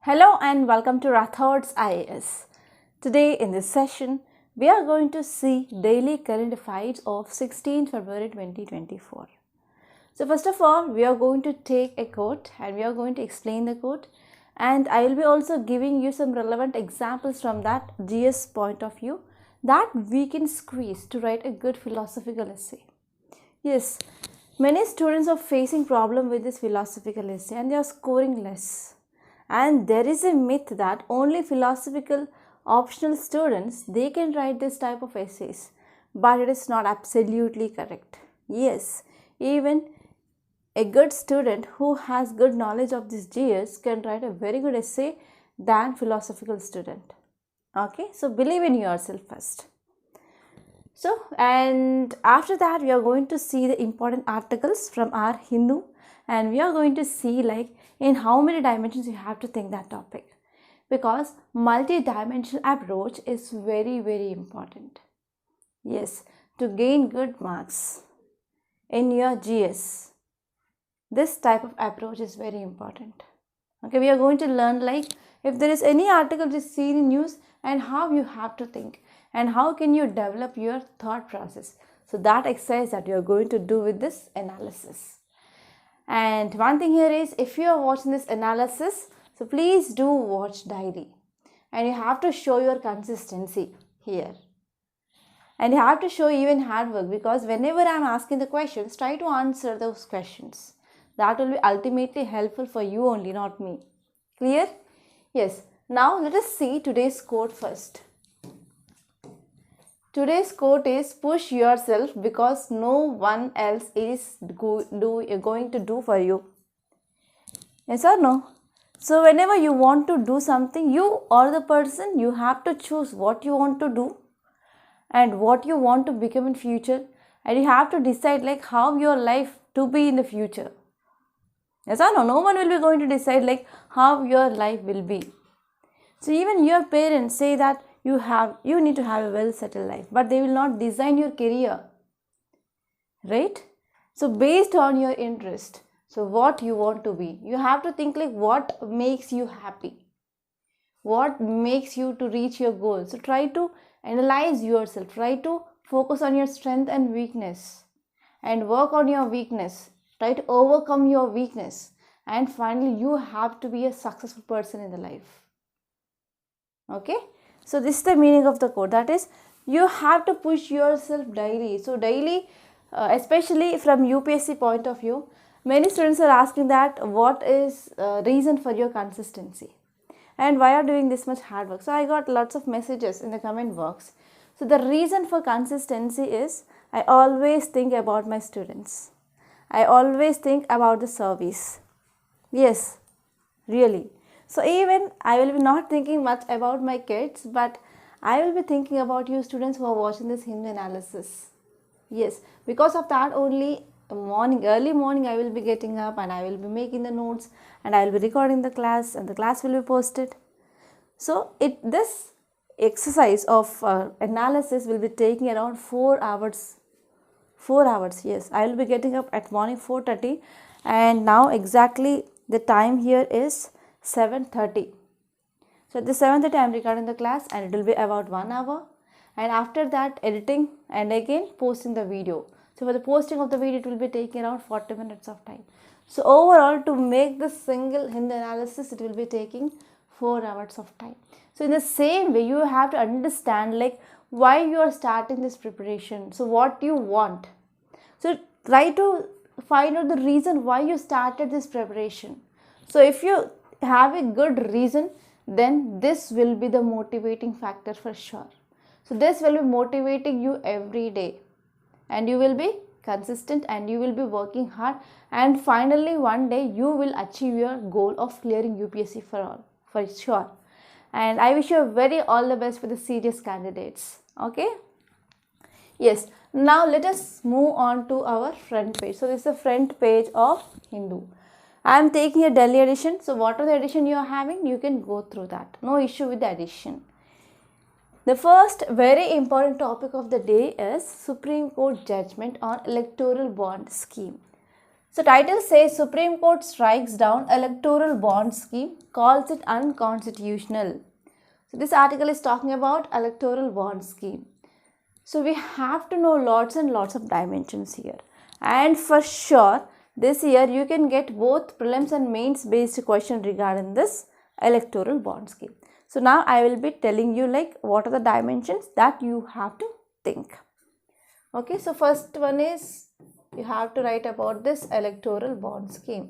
Hello and welcome to Rathods IAS. Today in this session, we are going to see daily current affairs of 16 February 2024. So first of all, we are going to take a quote and we are going to explain the quote, and I will be also giving you some relevant examples from that GS point of view that we can squeeze to write a good philosophical essay. Yes, many students are facing problem with this philosophical essay and they are scoring less. And there is a myth that only philosophical optional students, they can write this type of essays, but it is not absolutely correct. Yes, even a good student who has good knowledge of this GS can write a very good essay than philosophical student. Okay, so believe in yourself first. So, and after that we are going to see the important articles from our Hindu, and we are going to see like in how many dimensions you have to think that topic, because multi-dimensional approach is very important. Yes, to gain good marks in your GS, this type of approach is very important. Okay, we are going to learn like if there is any article which is seen in news and how you have to think and how can you develop your thought process. So that exercise that you are going to do with this analysis. And one thing here is, if you are watching this analysis, so please do watch daily, and you have to show your consistency here, and you have to show even hard work, because whenever I am asking the questions, try to answer those questions. That will be ultimately helpful for you only, not me. Clear? Yes. Now let us see today's quote first. Today's quote is, push yourself because no one else is going to do for you. Yes or no? So whenever you want to do something, you or the person, you have to choose what you want to do and what you want to become in future, and you have to decide like how your life to be in the future. Yes or no? No one will be going to decide like how your life will be. So even your parents say that you need to have a well settled life, but they will not design your career, right? So based on your interest, so what you want to be, you have to think like what makes you happy, what makes you to reach your goal. So try to analyze yourself, try to focus on your strength and weakness and work on your weakness, try to overcome your weakness, and finally you have to be a successful person in the life. Okay, so this is the meaning of the quote, that is, you have to push yourself daily. So daily, especially from UPSC point of view, many students are asking that what is reason for your consistency and why are doing this much hard work. So I got lots of messages in the comment box. So the reason for consistency is, I always think about my students, I always think about the service. Yes, really. So even I will be not thinking much about my kids, but I will be thinking about you students who are watching this Hindu analysis. Yes, because of that only early morning I will be getting up and I will be making the notes and I will be recording the class and the class will be posted. So this exercise of analysis will be taking around 4 hours. 4 hours, yes. I will be getting up at morning 4:30, and now exactly the time here is 7:30. So at the 7:30 I am recording the class and it will be about 1 hour, and after that editing and again posting the video. So for the posting of the video it will be taking around 40 minutes of time. So overall, to make this single Hindu analysis, it will be taking 4 hours of time. So in the same way, you have to understand like why you are starting this preparation. So what you want. So try to find out the reason why you started this preparation. So if you have a good reason, then this will be the motivating factor for sure. So this will be motivating you every day, and you will be consistent and you will be working hard, and finally one day you will achieve your goal of clearing UPSC for sure. And I wish you very all the best for the serious candidates. Okay, yes. Now let us move on to our front page. So this is the front page of Hindu. I am taking a Delhi edition. So what are the edition you are having, you can go through that. No issue with the edition. The first very important topic of the day is Supreme Court judgment on electoral bond scheme. So title says Supreme Court strikes down electoral bond scheme, calls it unconstitutional. So this article is talking about electoral bond scheme. So we have to know lots and lots of dimensions here. And for sure, this year you can get both prelims and mains based question regarding this electoral bond scheme. So now I will be telling you like what are the dimensions that you have to think. Okay, so first one is you have to write about this electoral bond scheme.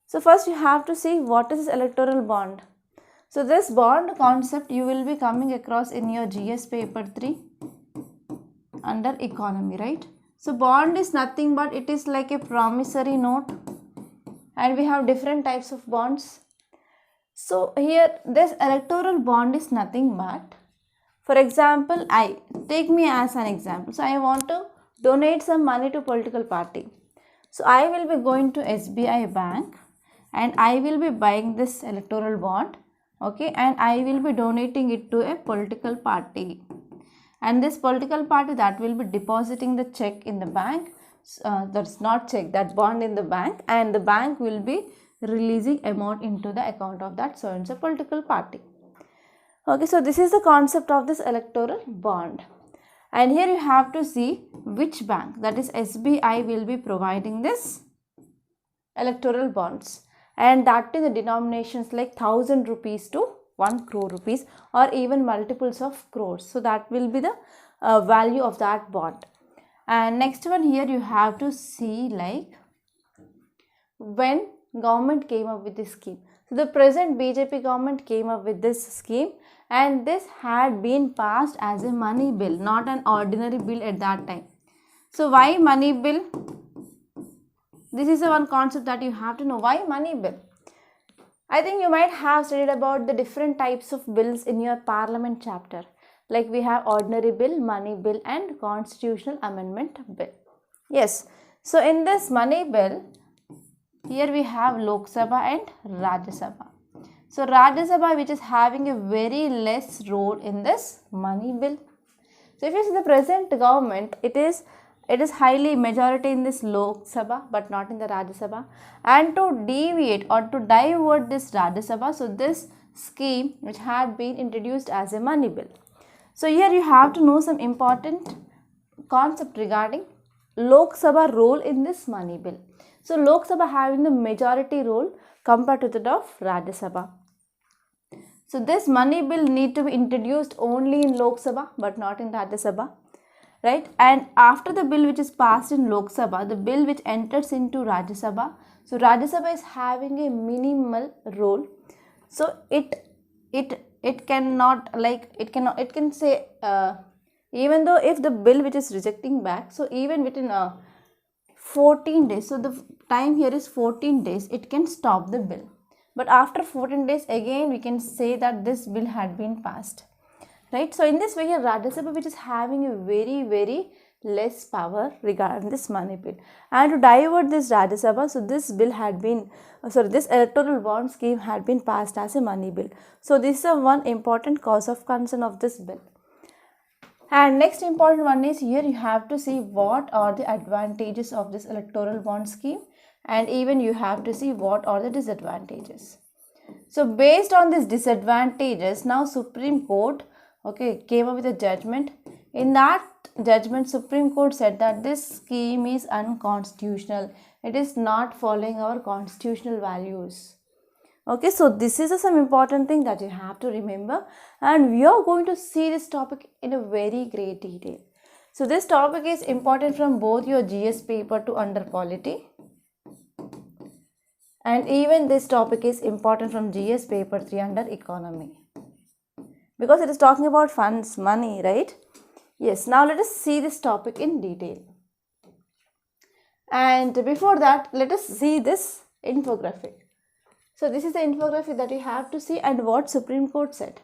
So first you have to see what is electoral bond. So this bond concept you will be coming across in your GS paper 3 under economy, right? So bond is nothing but it is like a promissory note, and we have different types of bonds. So here this electoral bond is nothing but, for example, I take me as an example. So I want to donate some money to political party. So I will be going to SBI bank and I will be buying this electoral bond, okay, and I will be donating it to a political party. And this political party that will be depositing the check in the bank, that's not check, that bond in the bank, and the bank will be releasing amount into the account of that so and so political party. Okay, so this is the concept of this electoral bond. And here you have to see which bank, that is SBI, will be providing this electoral bonds, and that in the denominations like 1000 rupees to 1 crore rupees or even multiples of crores. So that will be the value of that bond. And next one, here you have to see like when government came up with this scheme. So the present BJP government came up with this scheme, and this had been passed as a money bill, not an ordinary bill at that time. So why money bill? This is the one concept that you have to know. Why money bill? I think you might have studied about the different types of bills in your parliament chapter. Like we have ordinary bill, money bill and constitutional amendment bill. Yes. So in this money bill, here we have Lok Sabha and Rajya Sabha. So Rajya Sabha, which is having a very less role in this money bill. So if you see the present government, it is highly majority in this Lok Sabha but not in the Rajya Sabha. And to deviate or to divert this Rajya Sabha, so this scheme which had been introduced as a money bill. So here you have to know some important concept regarding Lok Sabha role in this money bill. So Lok Sabha having the majority role compared to that of Rajya Sabha. So this money bill need to be introduced only in Lok Sabha but not in Rajya Sabha. Right, and after the bill which is passed in Lok Sabha, the bill which enters into Rajya Sabha, so Rajya Sabha is having a minimal role. So it cannot like it can say even though if the bill which is rejecting back, so even within 14 days, so the time here is 14 days, it can stop the bill. But after 14 days again we can say that this bill had been passed. Right, so in this way here Rajya Sabha, which is having a very less power regarding this money bill, and to divert this Rajya Sabha, so this bill had been this electoral bond scheme had been passed as a money bill. So this is one important cause of concern of this bill. And next important one is here you have to see what are the advantages of this electoral bond scheme, and even you have to see what are the disadvantages. So based on these disadvantages, now Supreme Court came up with a judgment. In that judgment, Supreme Court said that this scheme is unconstitutional. It is not following our constitutional values. Okay, so this is some important thing that you have to remember, and we are going to see this topic in a very great detail. So this topic is important from both your GS paper 2 under polity, and even this topic is important from GS paper 3 under economy. Because it is talking about funds, money, right? Yes, now let us see this topic in detail. And before that, let us see this infographic. So this is the infographic that you have to see and what Supreme Court said.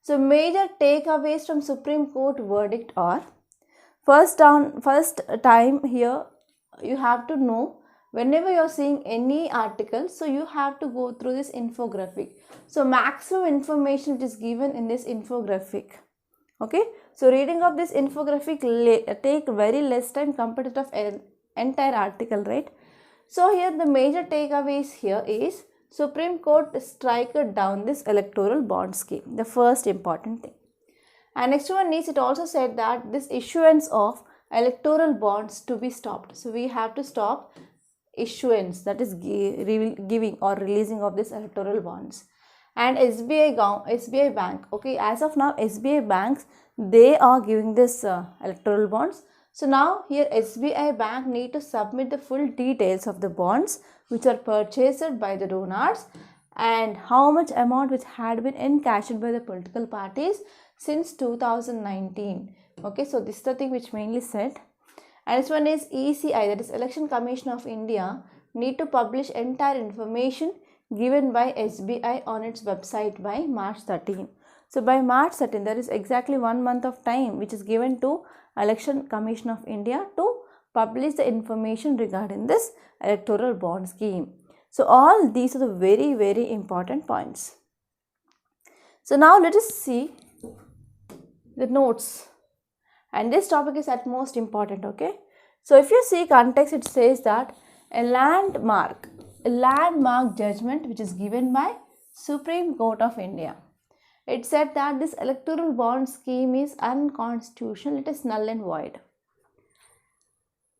So major takeaways from Supreme Court verdict are, first time here you have to know whenever you're seeing any article, so you have to go through this infographic. So maximum information which is given in this infographic. Okay, so reading of this infographic take very less time compared to the entire article, right? So here the major takeaways here is Supreme Court strike down this electoral bond scheme, the first important thing. And next one is, it also said that this issuance of electoral bonds to be stopped. So we have to stop issuance, that is giving or releasing of this electoral bonds. And SBI Bank, okay, as of now SBI banks, they are giving this electoral bonds. So now here SBI Bank need to submit the full details of the bonds which are purchased by the donors and how much amount which had been encashed by the political parties since 2019. Okay, so this is the thing which mainly said. And this one is ECI, that is Election Commission of India, need to publish entire information given by SBI on its website by March 13. So by March 13, there is exactly 1 month of time which is given to Election Commission of India to publish the information regarding this electoral bond scheme. So all these are the very, very important points. So now let us see the notes. And this topic is at most important, okay? So if you see context, it says that a landmark judgment which is given by Supreme Court of India. It said that this electoral bond scheme is unconstitutional, it is null and void.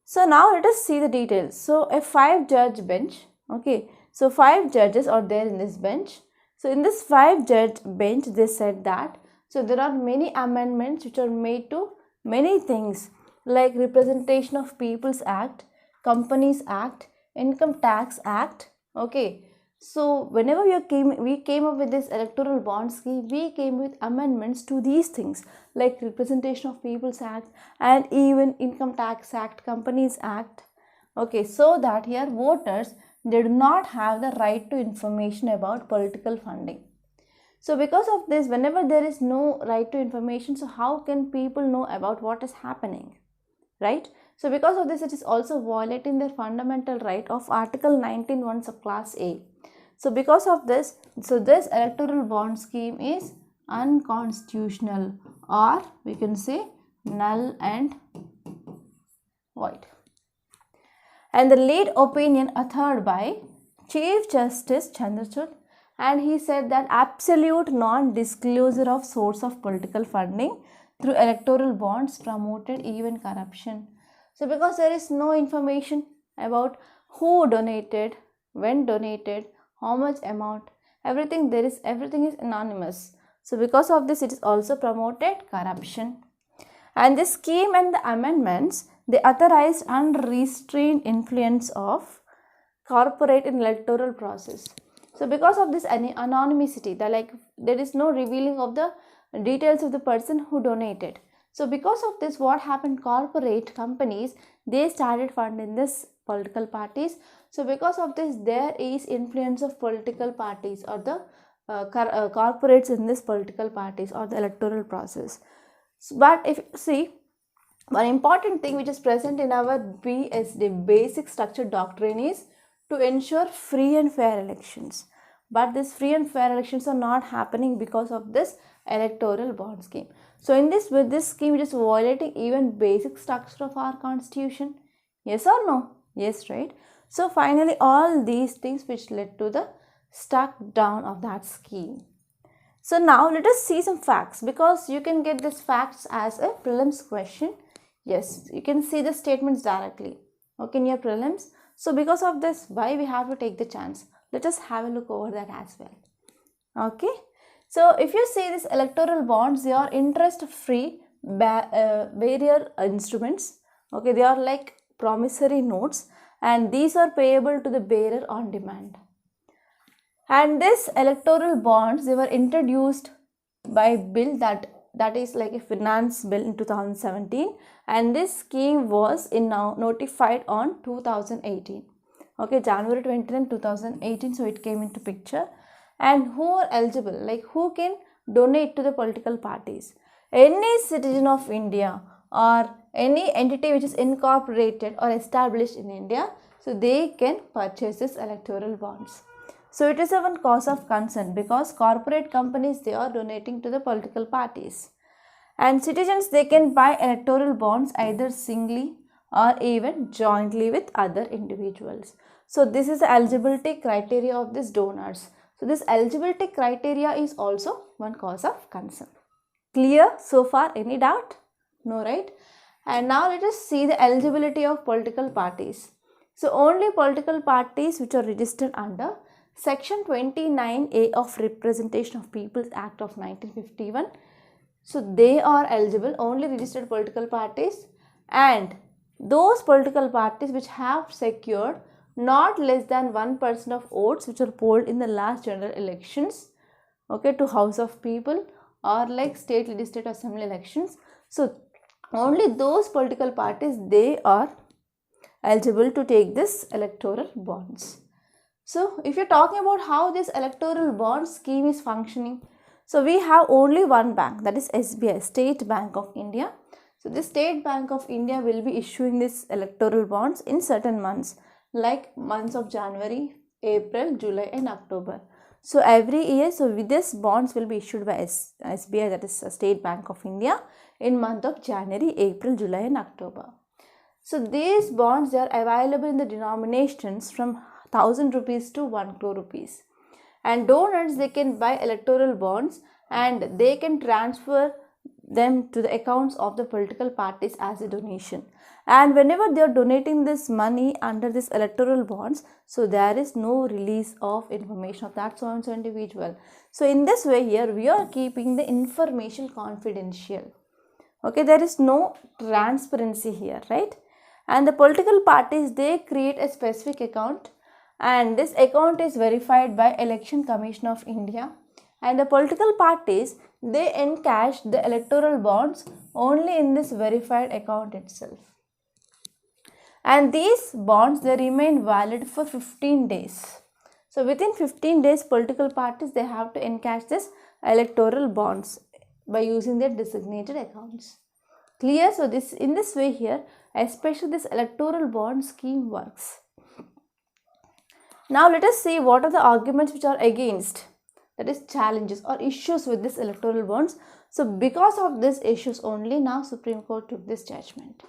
So now let us see the details. So a 5-judge bench, okay, so 5 judges are there in this bench. So in this 5-judge bench, they said that, so there are many amendments which are made to many things like Representation of People's Act, Companies Act, Income Tax Act, okay. So whenever we came up with this electoral bond scheme, we came with amendments to these things like Representation of People's Act and even Income Tax Act, Companies Act, okay, so that here voters, they do not have the right to information about political funding. So because of this, whenever there is no right to information, so how can people know about what is happening, right? So because of this, it is also violating their fundamental right of Article 19(1) subclass A. So because of this, so this electoral bond scheme is unconstitutional, or we can say null and void. And the lead opinion authored by Chief Justice Chandrachud, and he said that absolute non-disclosure of source of political funding through electoral bonds promoted even corruption. So because there is no information about who donated, when donated, how much amount, everything is anonymous. So because of this, it is also promoted corruption. And this scheme and the amendments, they authorized unrestrained influence of corporate in electoral process. So because of this anonymity, there is no revealing of the details of the person who donated. So because of this, what happened, corporate companies, they started funding this political parties. So because of this, there is influence of political parties or the corporates in this political parties or the electoral process. But if you see, one important thing which is present in our BSD, basic structure doctrine, is to ensure free and fair elections. But this free and fair elections are not happening because of this electoral bond scheme. So in this, with this scheme, it is violating even basic structure of our constitution. Yes or no? Yes, right? So finally, all these things which led to the stuck down of that scheme. So now let us see some facts, because you can get these facts as a prelims question. Yes, you can see the statements directly, okay, in your prelims. So because of this, why we have to take the chance? Let us have a look over that as well. Okay. So if you see this electoral bonds, they are interest-free barrier instruments. Okay, they are like promissory notes, and these are payable to the bearer on demand. And this electoral bonds, they were introduced by bill that is like a finance bill in 2017, and this scheme was notified on 2018. Okay, January 29, 2018, so it came into picture. And who are eligible, like who can donate to the political parties? Any citizen of India or any entity which is incorporated or established in India, so they can purchase this electoral bonds. So it is a one cause of concern because corporate companies, they are donating to the political parties. And citizens, they can buy electoral bonds either singly or even jointly with other individuals. So this is the eligibility criteria of these donors. So this eligibility criteria is also one cause of concern. Clear so far? Any doubt? No, right? And now let us see the eligibility of political parties. So only political parties which are registered under Section 29A of Representation of Peoples Act of 1951. So they are eligible, only registered political parties, and those political parties which have secured not less than 1% of votes which are polled in the last general elections, okay, to House of People or like state legislative assembly elections. So only those political parties, they are eligible to take this electoral bonds. So if you're talking about how this electoral bond scheme is functioning, so we have only one bank, that is SBI, State Bank of India. So the State Bank of India will be issuing this electoral bonds in certain months, like months of January, April, July and October. So every year, so with this bonds will be issued by SBI, that is State Bank of India, in month of January, April, July and October. So these bonds, they are available in the denominations from 1000 rupees to 1 crore rupees. And donors, they can buy electoral bonds and they can transfer them to the accounts of the political parties as a donation. And whenever they are donating this money under this electoral bonds, so there is no release of information of that so and so individual. So in this way here, we are keeping the information confidential. Okay, there is no transparency here, right? And the political parties, they create a specific account, and this account is verified by Election Commission of India, and the political parties, they encash the electoral bonds only in this verified account itself. And these bonds, they remain valid for 15 days. So within 15 days, political parties, they have to encash this electoral bonds by using their designated accounts. Clear? So this, in this way here, especially this electoral bond scheme works. Now let us see what are the arguments which are against, that is challenges or issues with this electoral bonds. So because of these issues only, now Supreme Court took this judgment.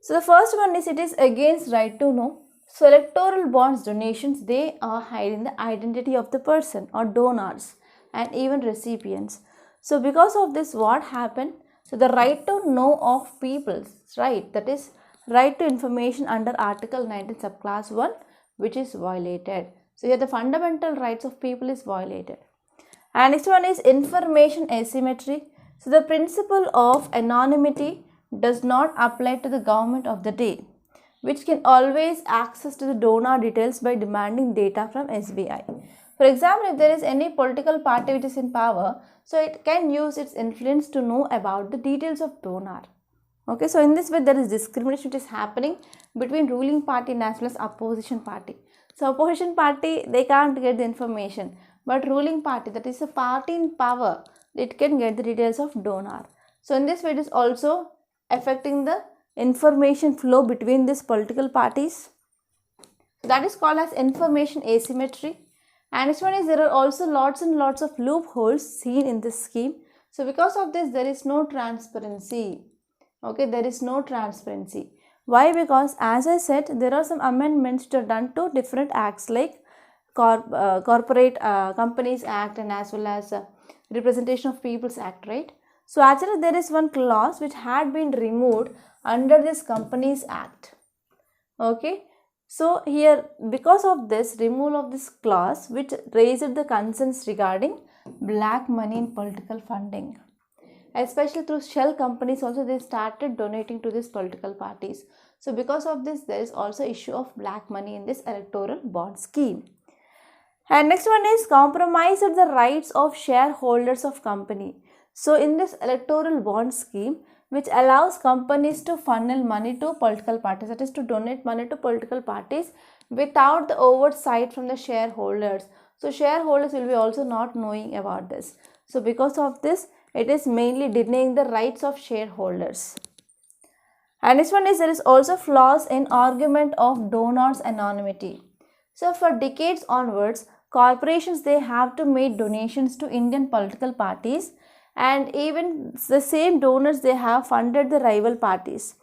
So the first one is, it is against right to know. So electoral bonds donations, they are hiding the identity of the person or donors and even recipients. So because of this, what happened? So the right to know of people's right, that is right to information under Article 19 subclass 1, which is violated. So here the fundamental rights of people is violated. And next one is information asymmetry. So the principle of anonymity does not apply to the government of the day, which can always access to the donor details by demanding data from SBI. For example, if there is any political party which is in power, so it can use its influence to know about the details of donor. Okay, so in this way there is discrimination which is happening between ruling party and as well as opposition party. So opposition party, they can't get the information, but ruling party, that is a party in power, it can get the details of donor. So in this way it is also affecting the information flow between these political parties. So that is called as information asymmetry. And next one is, there are also lots and lots of loopholes seen in this scheme. So because of this, there is no transparency. Okay, there is no transparency. Why? Because as I said, there are some amendments which are done to different acts like Corporate Companies Act and as well as Representation of Peoples Act, right? So actually there is one clause which had been removed under this Companies Act. Okay. So here, because of this removal of this clause, which raised the concerns regarding black money in political funding, especially through shell companies also, they started donating to these political parties. So because of this, there is also issue of black money in this electoral bond scheme. And next one is compromise of the rights of shareholders of company. So in this electoral bond scheme, which allows companies to funnel money to political parties, that is to donate money to political parties without the oversight from the shareholders. So shareholders will be also not knowing about this. So because of this, it is mainly denying the rights of shareholders. And this one is, there is also flaws in argument of donors anonymity. So for decades onwards, corporations, they have to make donations to Indian political parties, and even the same donors, they have funded the rival parties.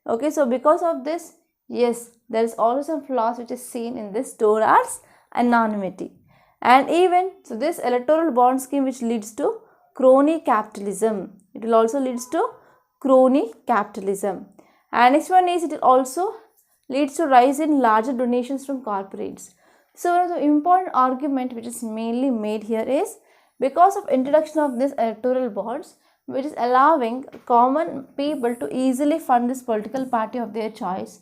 Okay, so because of this, yes, there is also some flaws which is seen in this donors anonymity. And even so, this electoral bond scheme which leads to crony capitalism, it will also leads to crony capitalism. And next one is, it also leads to rise in larger donations from corporates. So the important argument which is mainly made here is, because of introduction of this electoral bonds, which is allowing common people to easily fund this political party of their choice,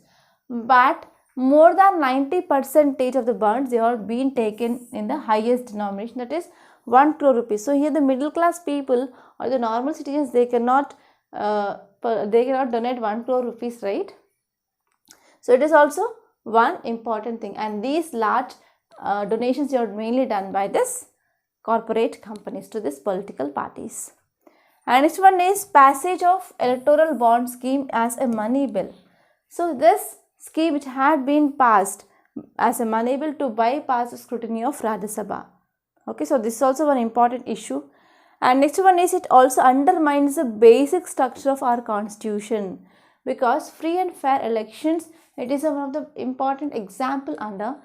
but more than 90% of the bonds, they are being taken in the highest denomination, that is 1 crore rupees. So here the middle class people or the normal citizens, they cannot donate 1 crore rupees, right? So it is also one important thing, and these large donations are mainly done by this corporate companies to this political parties. And next one is passage of electoral bond scheme as a money bill. So this scheme which had been passed as a money bill to bypass the scrutiny of Rajya Sabha. Okay, so this is also one important issue. And next one is, it also undermines the basic structure of our constitution, because free and fair elections, it is one of the important example under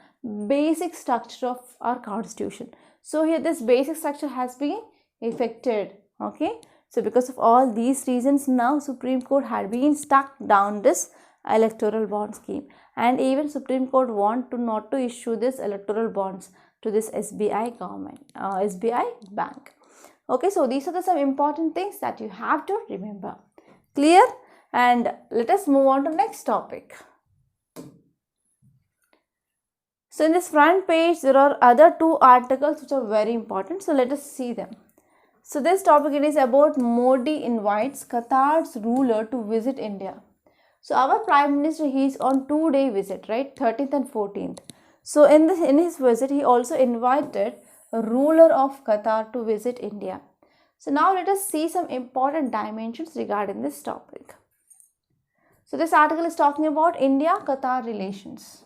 basic structure of our constitution. So here this basic structure has been affected. Okay, so because of all these reasons, now Supreme Court had been stuck down this electoral bond scheme, and even Supreme Court want to not to issue this electoral bonds to this SBI government, SBI bank. Okay, so these are the some important things that you have to remember. Clear? And let us move on to next topic. So in this front page, there are other two articles which are very important. So let us see them. So this topic, it is about Modi invites Qatar's ruler to visit India. So our Prime Minister, he is on 2-day visit, right? 13th and 14th. So in his visit, he also invited a ruler of Qatar to visit India. So now let us see some important dimensions regarding this topic. So this article is talking about India-Qatar relations.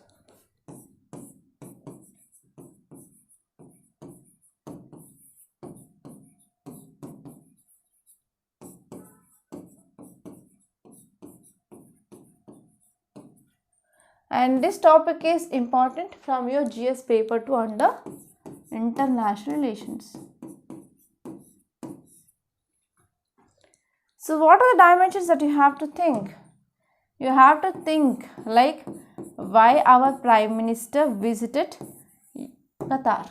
And this topic is important from your GS paper 2 under international relations. So what are the dimensions that you have to think? You have to think like, why our Prime Minister visited Qatar.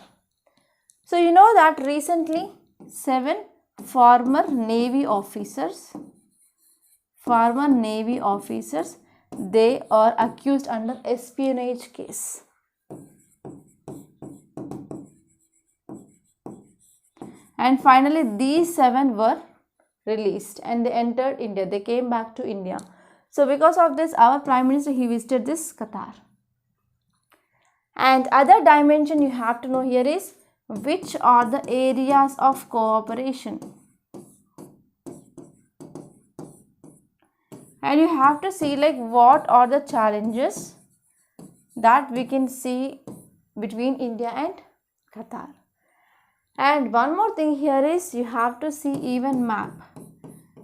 So you know that recently 7 former Navy officers, they are accused under espionage case. And finally these 7 were released and they entered India. They came back to India. So because of this, our Prime Minister, he visited this Qatar. And other dimension you have to know here is, which are the areas of cooperation. And you have to see like, what are the challenges that we can see between India and Qatar. And one more thing here is, you have to see even map.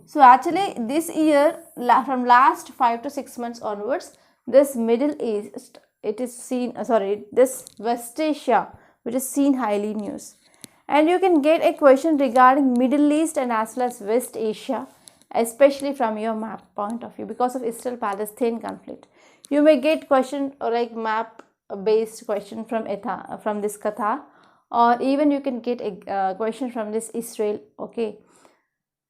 So actually this year, from last 5 to 6 months onwards, this Middle East, it is seen, this West Asia, which is seen highly news. And you can get a question regarding Middle East and as well as West Asia, especially from your map point of view, because of Israel-Palestine conflict. You may get question or like map based question from this Qatar, or even you can get a question from this Israel. Okay,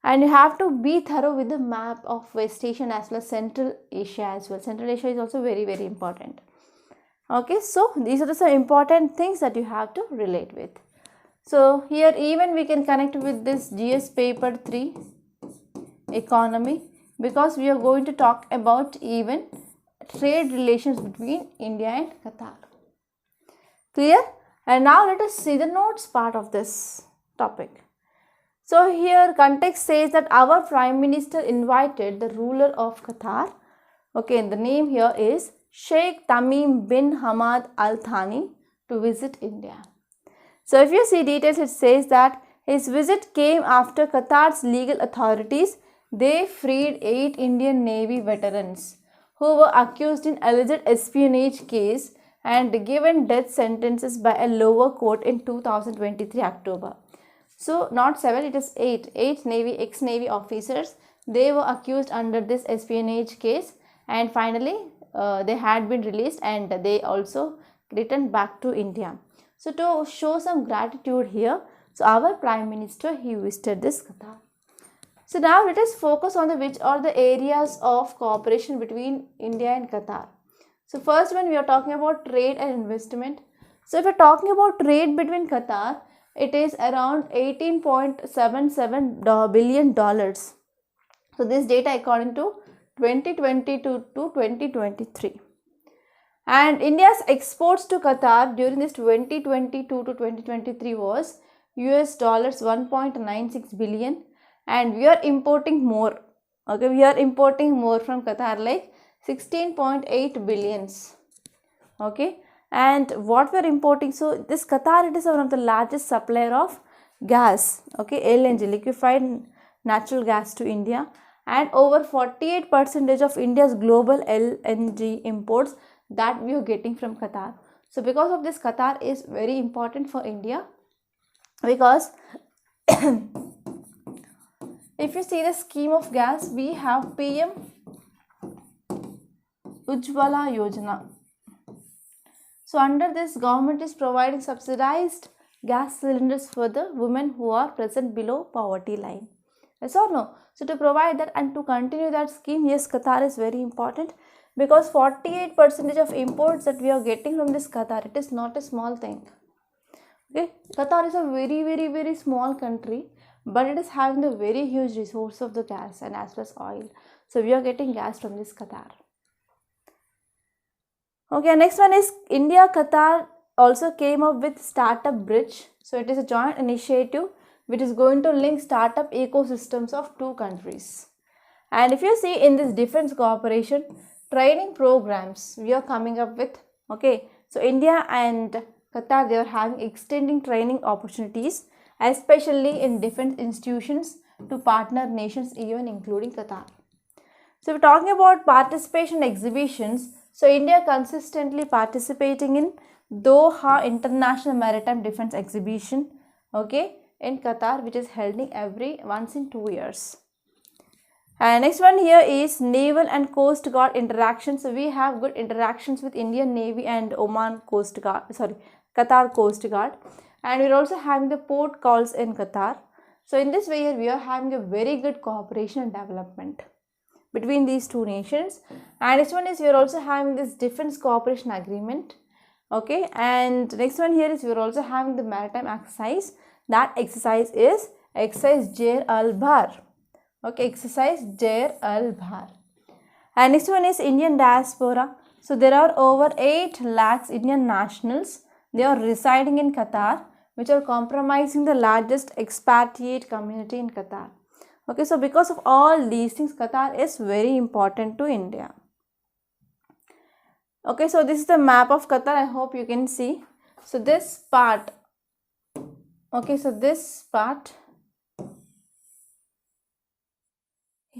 and you have to be thorough with the map of West Asia as well as Central Asia as well. Central Asia is also very, very important. Okay, so these are the some important things that you have to relate with. So here even we can connect with this GS paper 3 economy, because we are going to talk about even trade relations between India and Qatar. Clear? And now let us see the notes part of this topic. So here context says that our Prime Minister invited the ruler of Qatar Okay, the name here is Sheikh Tamim bin Hamad Al Thani to visit India. So if you see details, it says that his visit came after Qatar's legal authorities, they freed 8 Indian Navy veterans who were accused in alleged espionage case and given death sentences by a lower court in 2023 October. So not 7, it is 8 Navy ex-Navy officers. They were accused under this espionage case, and finally they had been released and they also returned back to India. So to show some gratitude here, so our Prime Minister, he visited this Qatar. So now let us focus on which are the areas of cooperation between India and Qatar. So first one, we are talking about trade and investment. So if we are talking about trade between Qatar, it is around $18.77 billion. So this data according to 2022 to 2023. And India's exports to Qatar during this 2022 to 2023 was US dollars 1.96 billion, and we are importing more. Okay, we are importing more from Qatar, like 16.8 billions. Okay, and what we are importing, so this Qatar, it is one of the largest supplier of gas, okay, LNG, liquefied natural gas, to India, and over 48% of India's global LNG imports that we are getting from Qatar. So because of this, Qatar is very important for India, because if you see the scheme of gas, we have PM Ujjwala Yojana. So under this, government is providing subsidized gas cylinders for the women who are present below poverty line. Yes or no? So to provide that and to continue that scheme, yes, Qatar is very important, because 48% of imports that we are getting from this Qatar, it is not a small thing. Okay, Qatar is a very small country, but it is having the very huge resource of the gas and as well as oil. So we are getting gas from this Qatar. Okay, next one is India Qatar also came up with Startup Bridge. So it is a joint initiative which is going to link startup ecosystems of two countries. And if you see in this defense cooperation, training programs we are coming up with. Okay, so India and Qatar, they are having extending training opportunities, especially in defense institutions, to partner nations, even including Qatar. So we're talking about participation exhibitions. So India consistently participating in Doha International Maritime Defense Exhibition, okay, in Qatar, which is held once in 2 years. And next one here is Naval and Coast Guard interactions. So we have good interactions with Indian Navy and Qatar Coast Guard, and we're also having the port calls in Qatar. So in this way, we are having a very good cooperation and development between these two nations. And next one is we are also having this defense cooperation agreement. Okay, and next one here is we are also having the maritime exercise. That exercise is exercise Jair Al Bahar. Okay, exercise Jair Al Bahar. And next one is Indian diaspora. So there are over 8 lakhs Indian nationals. They are residing in Qatar, which are comprising the largest expatriate community in Qatar. Okay, so because of all these things, Qatar is very important to India. Okay, so this is the map of Qatar. I hope you can see. So this part, okay, so this part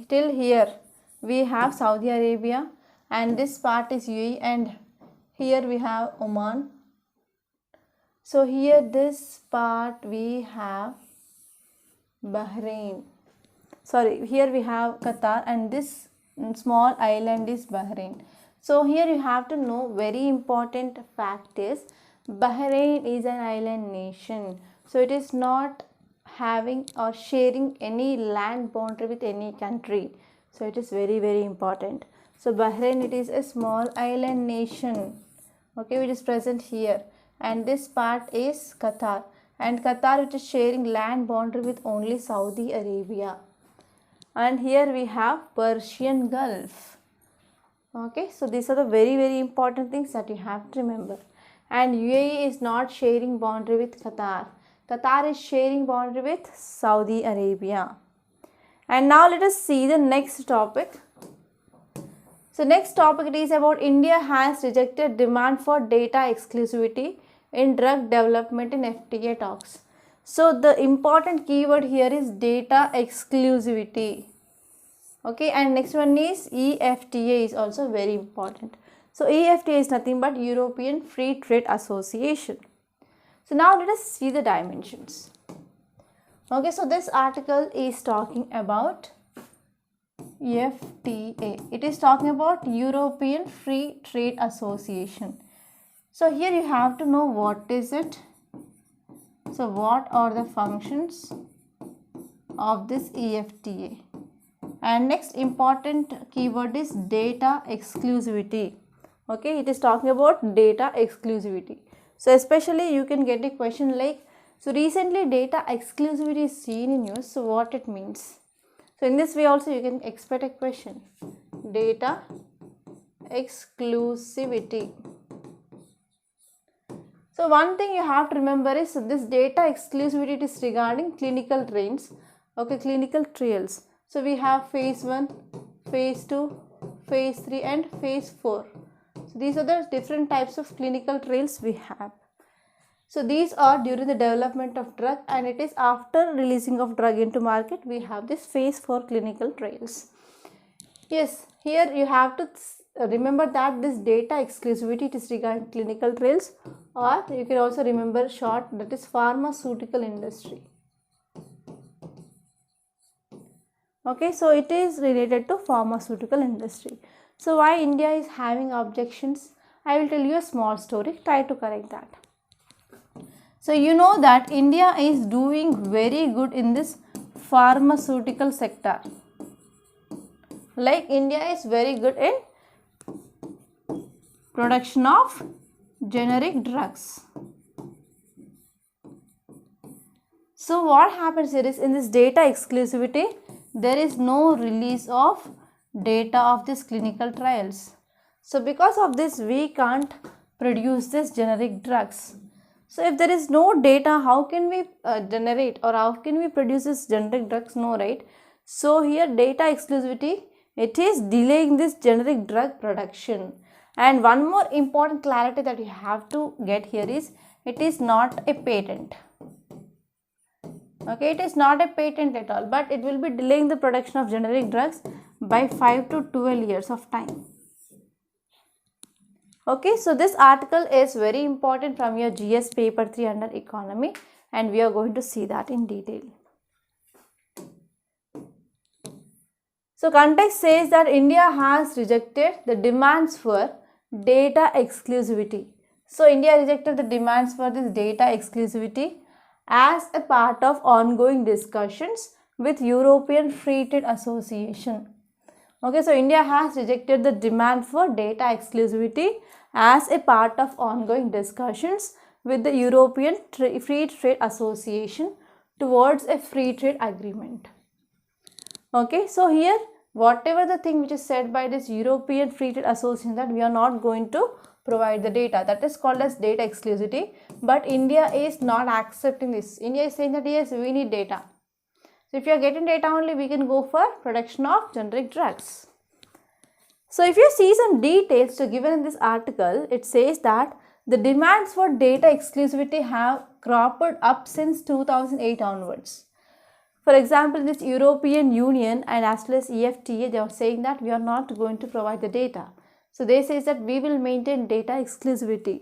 till here we have Saudi Arabia, and this part is UAE, and here we have Oman. So here this part we have Bahrain. Sorry, here we have Qatar, and this small island is Bahrain. So here you have to know, very important fact is Bahrain is an island nation. So it is not having or sharing any land boundary with any country. So it is very important. So Bahrain, it is a small island nation, okay, which is present here. And this part is Qatar. And Qatar, which is sharing land boundary with only Saudi Arabia. And here we have Persian Gulf. Okay, so these are the very important things that you have to remember. And UAE is not sharing boundary with Qatar. Qatar is sharing boundary with Saudi Arabia. And now let us see the next topic. So next topic it is about India has rejected demand for data exclusivity in drug development in FTA talks. So the important keyword here is data exclusivity. Okay, and next one is EFTA is also very important. So EFTA is nothing but European Free Trade Association. So now let us see the dimensions. Okay, so this article is talking about FTA. It is talking about European Free Trade Association. So here you have to know what is it. So what are the functions of this EFTA? And next important keyword is data exclusivity. Okay, it is talking about data exclusivity. So especially you can get a question like, so recently data exclusivity is seen in use, so what it means? So in this way also you can expect a question, data exclusivity. So one thing you have to remember is this data exclusivity is regarding clinical trials. Okay, clinical trials. So we have phase 1, phase 2, phase 3 and phase 4. So these are the different types of clinical trials we have. So these are during the development of drug, and it is after releasing of drug into market we have this phase 4 clinical trials. Yes, here you have to remember that this data exclusivity is regarding clinical trials, or you can also remember short, that is pharmaceutical industry. Okay, so it is related to pharmaceutical industry. So why India is having objections? I will tell you a small story, try to correct that. So you know that India is doing very good in this pharmaceutical sector. Like India is very good in production of generic drugs. So what happens here is, in this data exclusivity, there is no release of data of this clinical trials. So because of this we can't produce this generic drugs. So if there is no data, how can we generate or how can we produce this generic drugs? No, right? So here data exclusivity, it is delaying this generic drug production. And one more important clarity that you have to get here is, it is not a patent. Okay, it is not a patent at all, but it will be delaying the production of generic drugs by 5 to 12 years of time. Okay, so this article is very important from your GS paper 3 under economy, and we are going to see that in detail. So context says that India has rejected the demands for data exclusivity. So India rejected the demands for this data exclusivity as a part of ongoing discussions with European Free Trade Association. Okay, so India has rejected the demand for data exclusivity as a part of ongoing discussions with the European Free Trade Association towards a free trade agreement. Okay, so here whatever the thing which is said by this European Free Trade Association, that we are not going to provide the data, that is called as data exclusivity, but India is not accepting this. India is saying that yes, we need data. So if you are getting data only, we can go for production of generic drugs. So if you see some details given in this article, it says that the demands for data exclusivity have cropped up since 2008 onwards. For example, this European Union and as well as EFTA, they are saying that we are not going to provide the data. So they say that we will maintain data exclusivity,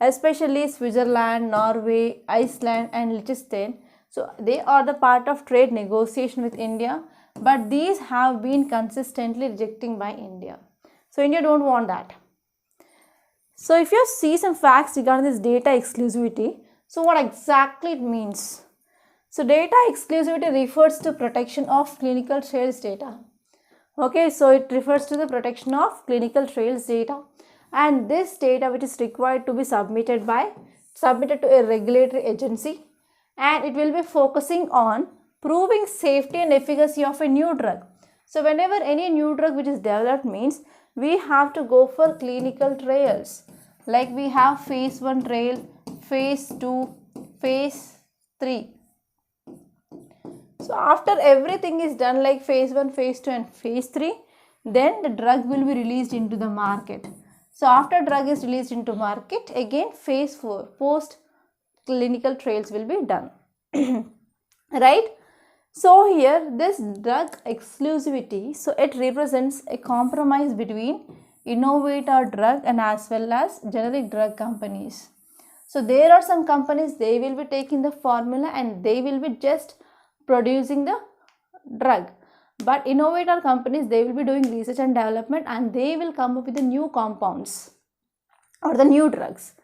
especially Switzerland, Norway, Iceland and Liechtenstein. So they are the part of trade negotiation with India, but these have been consistently rejecting by India. So India don't want that. So if you see some facts regarding this data exclusivity, so what exactly it means? So data exclusivity refers to protection of clinical trials data. Okay, so it refers to the protection of clinical trials data, and this data which is required to be submitted to a regulatory agency, and it will be focusing on proving safety and efficacy of a new drug. So whenever any new drug which is developed means we have to go for clinical trials. Like we have phase 1 trial, phase 2, phase 3. So after everything is done, like phase 1, phase 2 and phase 3, then the drug will be released into the market. So after drug is released into market, again phase 4, post clinical trials will be done. Right? So here this drug exclusivity, so it represents a compromise between innovator drug and as well as generic drug companies. So there are some companies, they will be taking the formula and they will be just producing the drug. But innovator companies, they will be doing research and development and they will come up with the new compounds or the new drugs.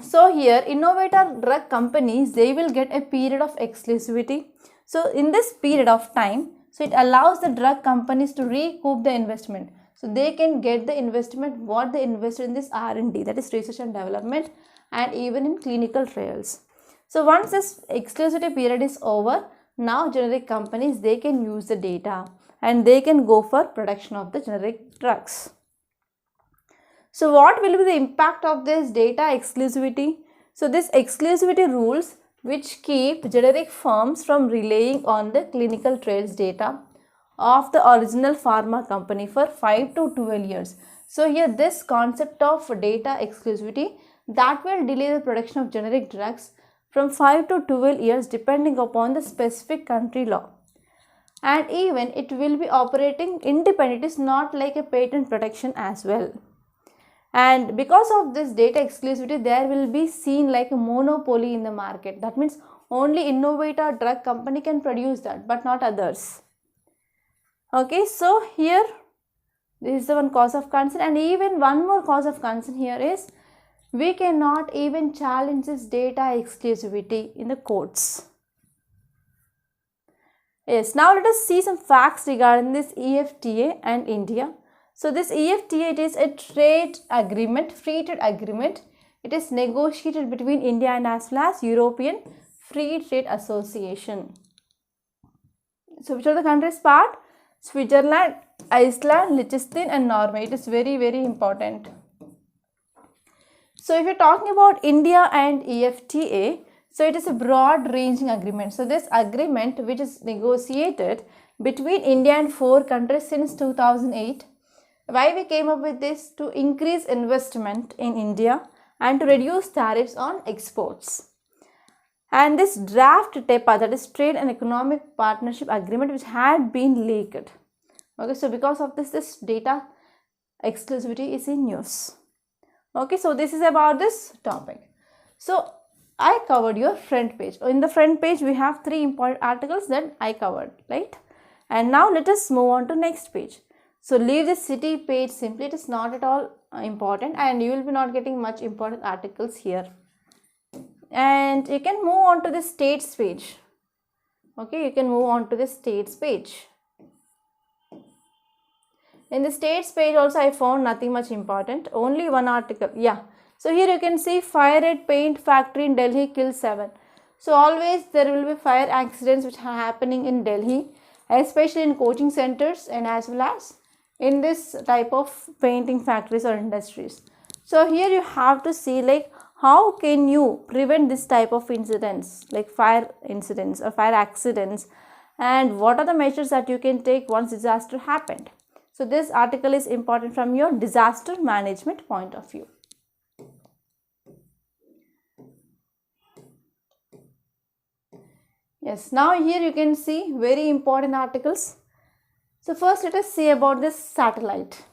So here innovator drug companies, they will get a period of exclusivity. So in this period of time, so it allows the drug companies to recoup the investment. So they can get the investment what they invested in this R&D, that is research and development, and even in clinical trials. So once this exclusivity period is over, now generic companies, they can use the data and they can go for production of the generic drugs. So what will be the impact of this data exclusivity? So this exclusivity rules which keep generic firms from relying on the clinical trials data of the original pharma company for 5 to 12 years. So here this concept of data exclusivity, that will delay the production of generic drugs from 5 to 12 years depending upon the specific country law. And even it will be operating independent, it is not like a patent protection as well. And because of this data exclusivity, there will be seen like a monopoly in the market. That means only innovator drug company can produce that, but not others. Okay, so here this is the one cause of concern, and even one more cause of concern here is we cannot even challenge this data exclusivity in the courts. Yes, now let us see some facts regarding this EFTA and India. So this EFTA, it is a trade agreement, free trade agreement. It is negotiated between India and as well as European Free Trade Association. So which are the countries part? Switzerland, Iceland, Liechtenstein and Norway. It is very, very important. So if you're talking about India and EFTA, so it is a broad ranging agreement. So this agreement which is negotiated between India and 4 countries since 2008. Why we came up with this? To increase investment in India and to reduce tariffs on exports. And this draft TEPA, that is Trade and Economic Partnership Agreement, which had been leaked. Okay, so because of this data exclusivity is in news. Okay, so this is about this topic. So I covered your front page. In the front page, we have 3 important articles that I covered, right? And now let us move on to next page. So leave the city page simply, it is not at all important and you will be not getting much important articles here. And you can move on to the states page. Okay, you can move on to the states page. In the states page also I found nothing much important, only one article. Yeah, so here you can see fire at paint factory in Delhi kills 7. So always there will be fire accidents which are happening in Delhi, especially in coaching centers and as well as in this type of painting factories or industries. So here you have to see like how can you prevent this type of incidents like fire incidents or fire accidents, and what are the measures that you can take once disaster happened. So this article is important from your disaster management point of view. Yes, now here you can see very important articles. So first let us see about this satellite.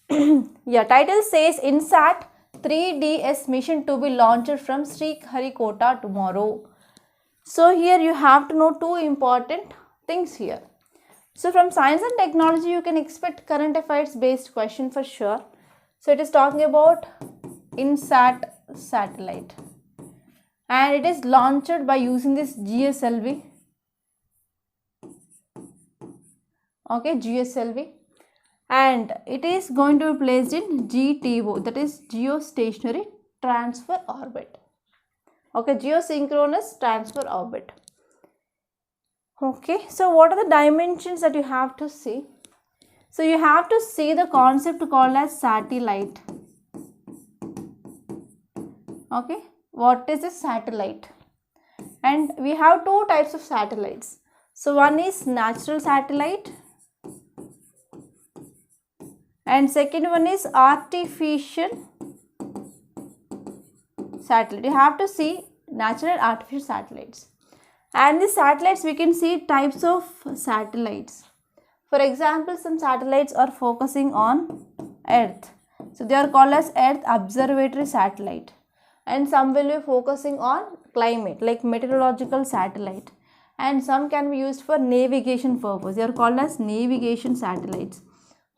Yeah, title says INSAT 3DS mission to be launched from Sriharikota tomorrow. So here you have to know 2 important things here. So from science and technology you can expect current affairs based question for sure. So it is talking about INSAT satellite and it is launched by using this GSLV. Okay, GSLV, and it is going to be placed in GTO, that is geostationary transfer orbit. Okay, geosynchronous transfer orbit. Okay, so what are the dimensions that you have to see? So you have to see the concept called as satellite. Okay, what is a satellite? And we have 2 types of satellites. So one is natural satellite And second one is artificial satellite. You have to see natural and artificial satellites. And the satellites, we can see types of satellites. For example, some satellites are focusing on Earth. So they are called as Earth Observatory Satellite. And some will be focusing on climate, like meteorological satellite. And some can be used for navigation purpose. They are called as navigation satellites.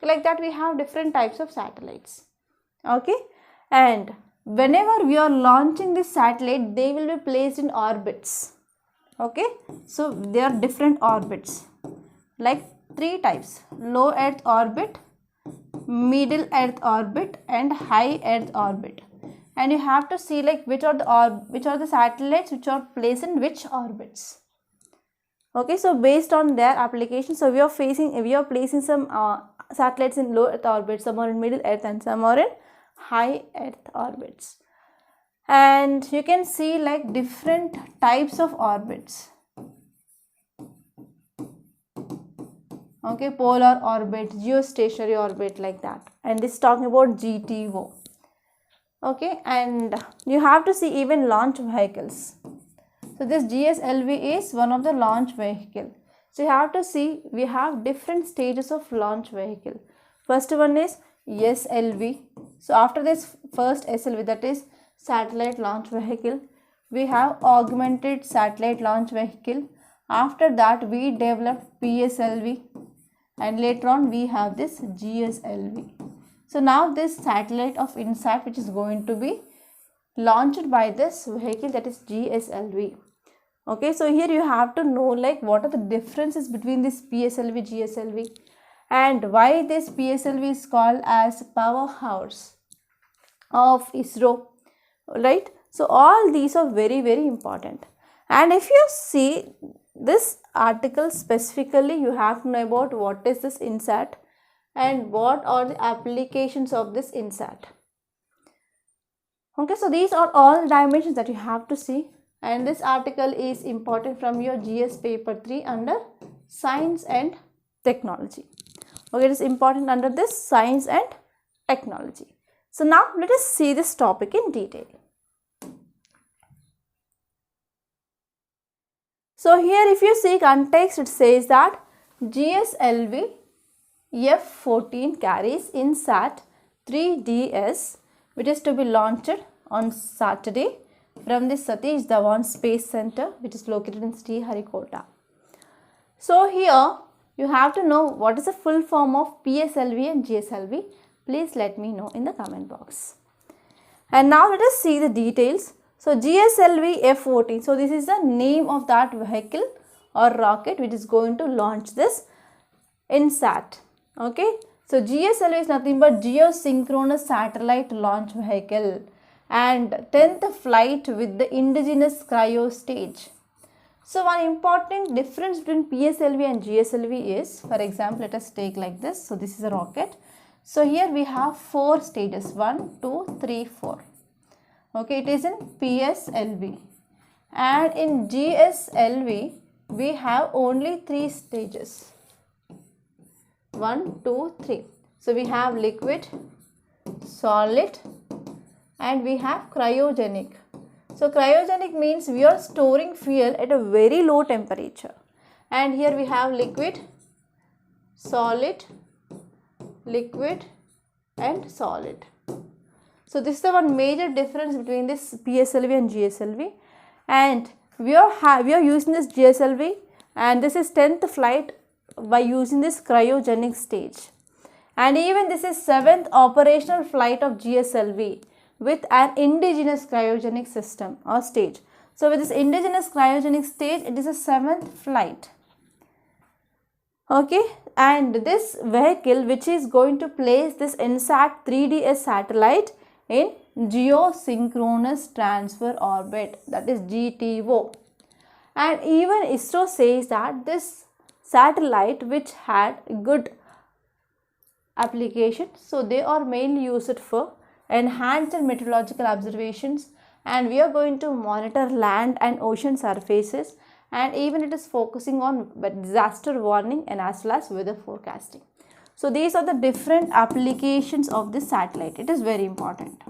Like that, we have different types of satellites. Okay. And whenever we are launching this satellite, they will be placed in orbits. Okay. So there are different orbits. Like 3 types: low Earth orbit, middle Earth orbit, and high Earth orbit. And you have to see like which are the satellites which are placed in which orbits. Okay, so based on their application, so we are placing some satellites in low Earth orbit, some are in middle Earth, and some are in high Earth orbits. And you can see like different types of orbits. Okay, polar orbit, geostationary orbit, like that. And this is talking about GTO. Okay, and you have to see even launch vehicles. So this GSLV is one of the launch vehicle. So you have to see we have different stages of launch vehicle. First one is SLV. So after this first SLV, that is satellite launch vehicle, we have augmented satellite launch vehicle. After that we developed PSLV, and later on we have this GSLV. So now this satellite of INSAT, which is going to be launched by this vehicle, that is GSLV. Okay, so here you have to know like what are the differences between this PSLV, GSLV, and why this PSLV is called as powerhouse of ISRO, right? So all these are very, very important. And if you see this article specifically, you have to know about what is this INSAT and what are the applications of this INSAT. Okay, so these are all dimensions that you have to see, and this article is important from your GS paper 3 under science and technology. Okay, it is important under this science and technology. So now let us see this topic in detail. So here if you see context, it says that GSLV F-14 carries INSAT 3DS, which is to be launched on Saturday from the Satish Dhawan Space Center, which is located in Sriharikota. So here you have to know what is the full form of PSLV and GSLV. Please let me know in the comment box. And now let us see the details. So GSLV F-14, so this is the name of that vehicle or rocket which is going to launch this INSAT. Okay, so GSLV is nothing but geosynchronous satellite launch vehicle, and 10th flight with the indigenous cryo stage. So one important difference between PSLV and GSLV is, for example, let us take like this. So this is a rocket. So here we have 4 stages, 1, 2, 3, 4. Okay, it is in PSLV, and in GSLV we have only 3 stages, 1, 2, 3. So we have liquid, solid, and we have cryogenic. So cryogenic means we are storing fuel at a very low temperature, and here we have liquid, solid, liquid, and solid. So this is the one major difference between this PSLV and GSLV, and we are using this GSLV, and this is 10th flight by using this cryogenic stage, and even this is 7th operational flight of GSLV with an indigenous cryogenic system or stage. So with this indigenous cryogenic stage, it is a 7th flight. Okay, and this vehicle which is going to place this INSAT 3DS satellite in geosynchronous transfer orbit, that is GTO. And even ISRO says that this satellite which had good application, so they are mainly used for enhanced meteorological observations, and we are going to monitor land and ocean surfaces, and even it is focusing on disaster warning and as well as weather forecasting. So these are the different applications of this satellite. It is very important.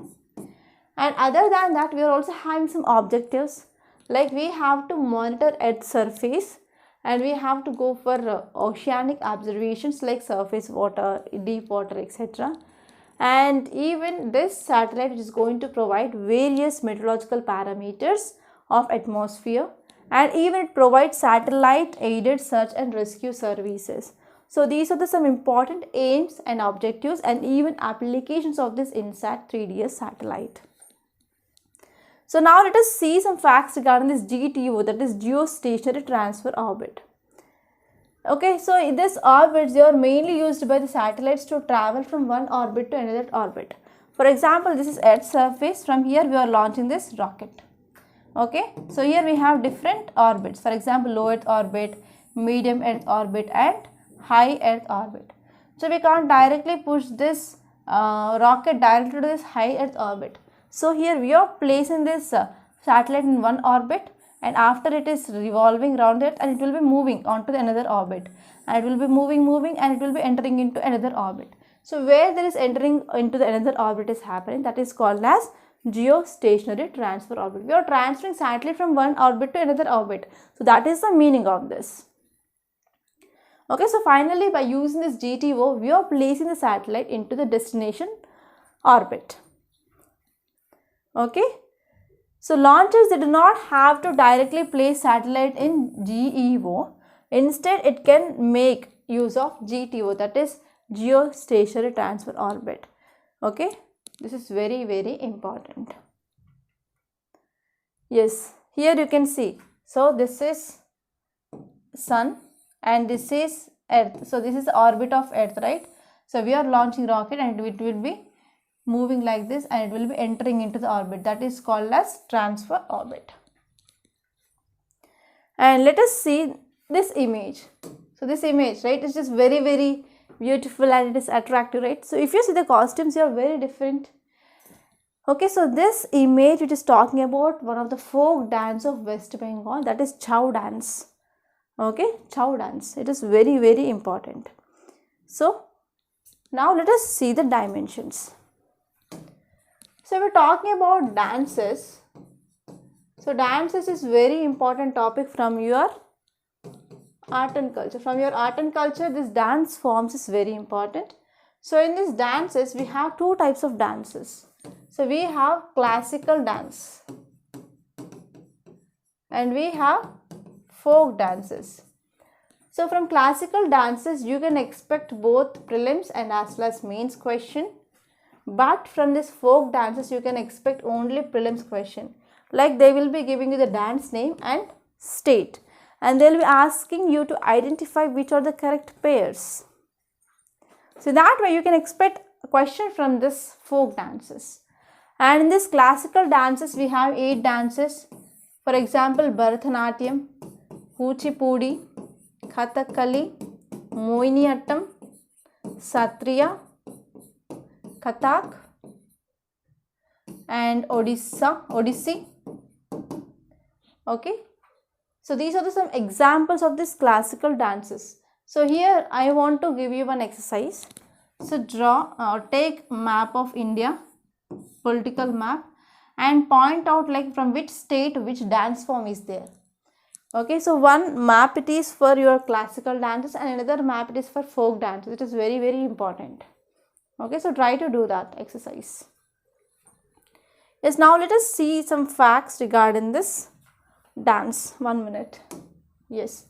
And other than that, we are also having some objectives, like we have to monitor Earth's surface, and we have to go for oceanic observations like surface water, deep water, etc. And even this satellite is going to provide various meteorological parameters of atmosphere, and even it provides satellite aided search and rescue services. So these are some important aims and objectives and even applications of this INSAT 3DS satellite. So now let us see some facts regarding this GTO, that is geostationary transfer orbit. Okay, so in this orbits, they are mainly used by the satellites to travel from one orbit to another orbit. For example, this is Earth's surface. From here we are launching this rocket. Okay, so here we have different orbits. For example, low Earth orbit, medium Earth orbit and high Earth orbit. So we can't directly push this rocket directly to this high Earth orbit. So here we are placing this satellite in one orbit, and after it is revolving around it, and it will be moving onto another orbit, and it will be moving and it will be entering into another orbit. So where there is entering into the another orbit is happening, that is called as geostationary transfer orbit. We are transferring satellite from one orbit to another orbit. So that is the meaning of this. Okay, so finally by using this GTO, we are placing the satellite into the destination orbit. Okay, so launchers, they do not have to directly place satellite in GEO. Instead, it can make use of GTO, that is geostationary transfer orbit. Okay, this is very, very important. Yes, here you can see. So this is Sun and this is Earth. So this is the orbit of Earth, right? So we are launching rocket and it will be moving like this and it will be entering into the orbit, that is called as transfer orbit. And let us see this image. So this image, right, is just very, very beautiful and it is attractive, right? So if you see the costumes, they are very different. Okay, so this image, it is talking about one of the folk dance of West Bengal, that is Chow dance. Okay, Chow dance, it is very, very important. So now let us see the dimensions. So we're talking about dances. So dances is very important topic from your art and culture. From your art and culture, this dance forms is very important. So in these dances, we have two types of dances. So we have classical dance and we have folk dances. So from classical dances, you can expect both prelims and as well as mains question. But from this folk dances, you can expect only prelims question. Like they will be giving you the dance name and state. And they will be asking you to identify which are the correct pairs. So that way you can expect a question from this folk dances. And in this classical dances, we have 8 dances. For example, Bharatanatyam, Kuchipudi, Kathakali, Mohiniyattam, Satriya, Kathak and Odissi. Okay, so these are some examples of these classical dances. So here I want to give you one exercise. So draw or take map of India, political map, and point out like from which state which dance form is there. Okay, so one map it is for your classical dances and another map it is for folk dances. It is very, very important. Okay, so try to do that exercise. Yes, now let us see some facts regarding this dance. 1 minute. Yes.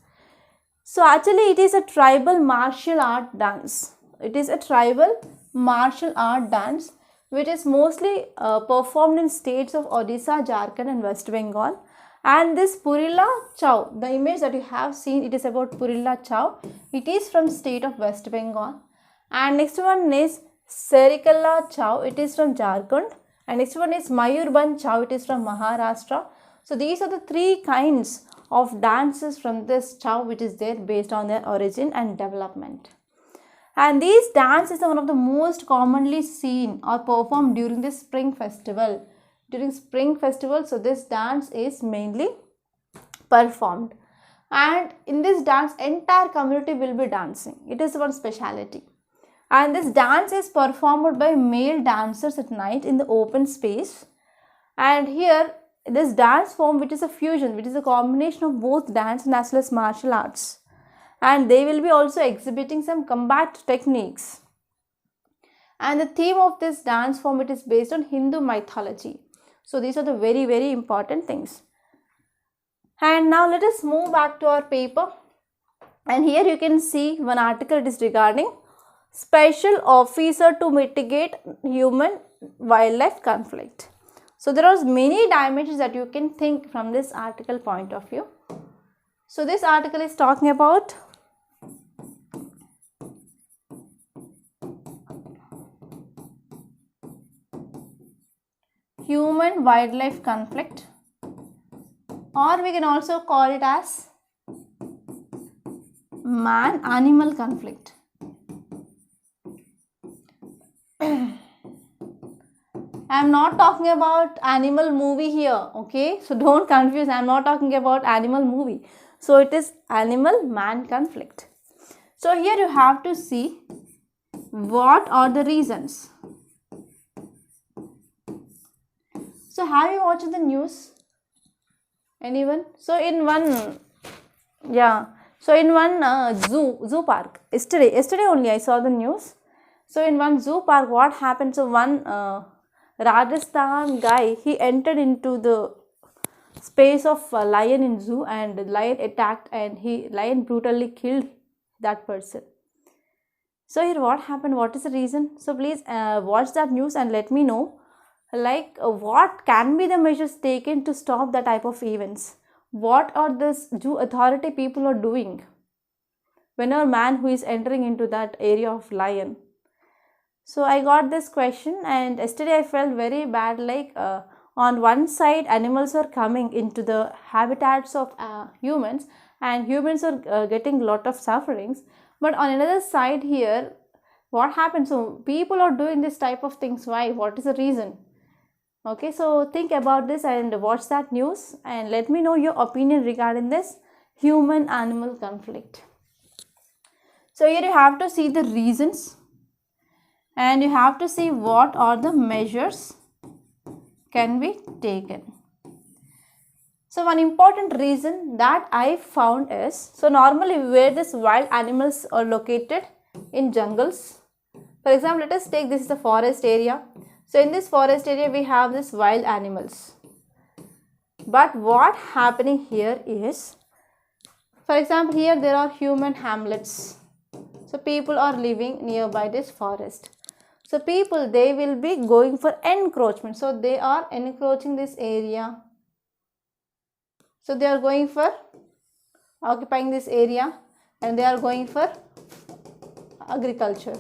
So actually it is a tribal martial art dance. It is a tribal martial art dance which is mostly performed in states of Odisha, Jharkhand and West Bengal. And this Purilla Chow, the image that you have seen, it is about Purilla Chow. It is from state of West Bengal. And next one is Serikalla Chow, it is from Jharkhand. And next one is Mayurbhanj Chow, it is from Maharashtra. So these are the 3 kinds of dances from this Chow which is there based on their origin and development. And these dances are one of the most commonly seen or performed during the spring festival. During spring festival, so this dance is mainly performed. And in this dance, entire community will be dancing. It is one speciality. And this dance is performed by male dancers at night in the open space. And here this dance form, which is a fusion, which is a combination of both dance and as well as martial arts, and they will be also exhibiting some combat techniques. And the theme of this dance form, it is based on Hindu mythology. So these are the very, very important things. And now let us move back to our paper. And here you can see one article, it is regarding special officer to mitigate human wildlife conflict. So there are many dimensions that you can think from this article point of view. So this article is talking about human wildlife conflict, or we can also call it as man animal conflict. I am not talking about animal movie here, okay? So don't confuse, I am not talking about animal movie. So it is animal man conflict. So here you have to see what are the reasons. So have you watched the news? Anyone? So in one, zoo park, yesterday only I saw the news. So in one zoo park, what happened? So one Rajasthan guy, he entered into the space of a lion in zoo, and the lion attacked, and lion brutally killed that person. So here what happened? What is the reason? So please watch that news and let me know, what can be the measures taken to stop that type of events. What are this zoo authority people are doing when a man who is entering into that area of lion? So I got this question, and yesterday I felt very bad, on one side animals are coming into the habitats of humans, and humans are getting lot of sufferings, but on another side here what happens? So people are doing this type of things. Why? What is the reason? Okay, so think about this and watch that news and let me know your opinion regarding this human animal conflict. So here you have to see the reasons, and you have to see what are the measures can be taken. So one important reason that I found is, so normally where these wild animals are located in jungles. For example, let us take this is the forest area. So in this forest area we have this wild animals. But what happening here is, for example, here there are human hamlets. So people are living nearby this forest. So people, they will be going for encroachment. So they are encroaching this area. So they are going for occupying this area, and they are going for agriculture.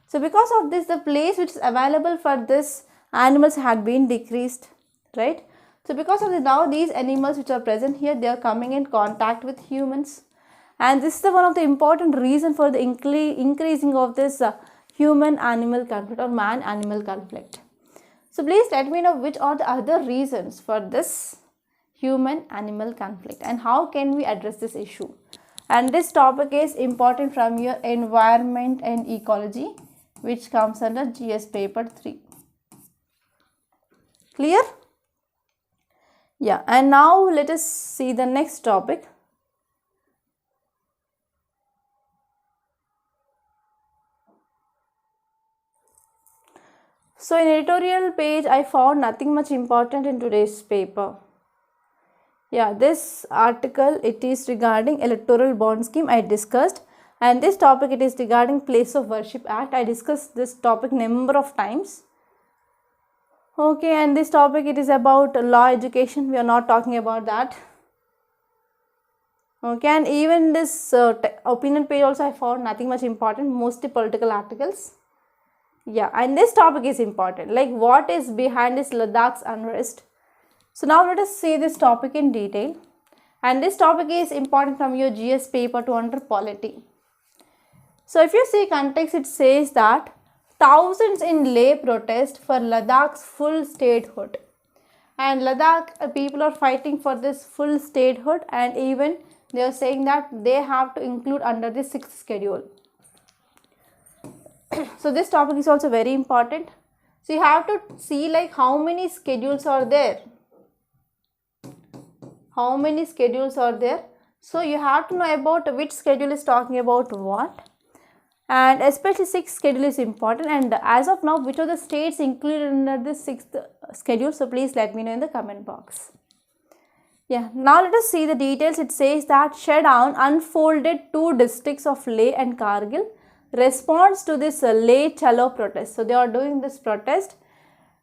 So because of this, the place which is available for this animals had been decreased, right? So because of this, now these animals which are present here, they are coming in contact with humans, and this is one of the important reason for the increasing of this human animal conflict or man animal conflict. So please let me know which are the other reasons for this human animal conflict and how can we address this issue. And this topic is important from your environment and ecology, which comes under GS paper 3. Clear? Yeah, and now let us see the next topic. So in editorial page, I found nothing much important in today's paper. Yeah, this article, it is regarding electoral bond scheme I discussed, and this topic, it is regarding place of worship act. I discussed this topic number of times. Okay, and this topic, it is about law education. We are not talking about that. Okay, and even this opinion page also I found nothing much important, mostly political articles. Yeah, and this topic is important, like what is behind this Ladakh's unrest. So now let us see this topic in detail, and this topic is important from your GS paper 2 under polity. So if you see context, it says that thousands in lay protest for Ladakh's full statehood, and Ladakh people are fighting for this full statehood, and even they are saying that they have to include under the 6th schedule. So this topic is also very important. So you have to see like how many schedules are there. How many schedules are there? So you have to know about which schedule is talking about what. And especially 6th schedule is important, and as of now which are the states included under this 6th schedule, so please let me know in the comment box. Yeah, now let us see the details. It says that shutdown unfolded 2 districts of Leh and Kargil response to this Leh Chalo protest. So they are doing this protest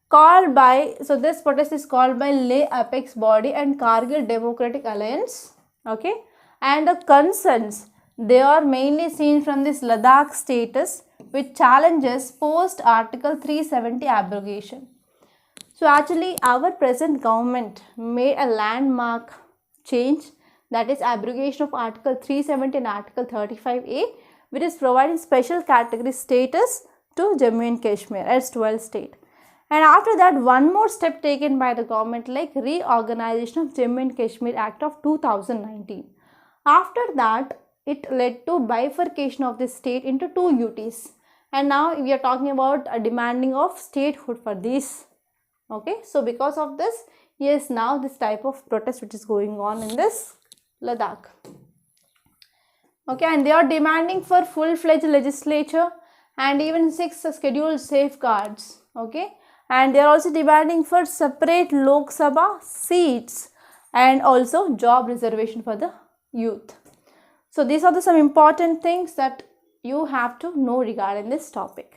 called by, so this protest is called by Leh Apex Body and Kargil Democratic Alliance, okay, and the concerns, they are mainly seen from this Ladakh status which challenges post Article 370 abrogation. So actually our present government made a landmark change, that is abrogation of Article 370 and Article 35A, which is providing special category status to Jammu and Kashmir as 12th state. And after that, one more step taken by the government, like reorganization of Jammu and Kashmir Act of 2019. After that, it led to bifurcation of the state into 2 UTs. And now we are talking about a demanding of statehood for these. Okay, so because of this, yes, now this type of protest which is going on in this Ladakh. Okay, and they are demanding for full-fledged legislature and even 6 scheduled safeguards. Okay, and they are also demanding for separate Lok Sabha seats and also job reservation for the youth. So these are some important things that you have to know regarding this topic.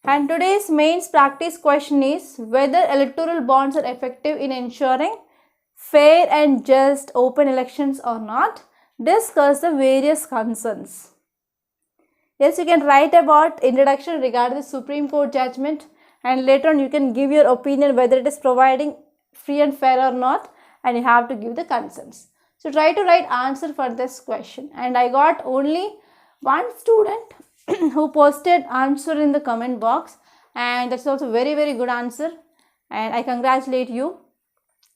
And today's mains practice question is whether electoral bonds are effective in ensuring fair and just open elections or not. Discuss the various concerns. Yes, you can write about introduction regarding the Supreme Court judgment, and later on you can give your opinion whether it is providing free and fair or not, and you have to give the concerns. So try to write answer for this question, and I got only one student who posted answer in the comment box, and that's also very good answer, and I congratulate you.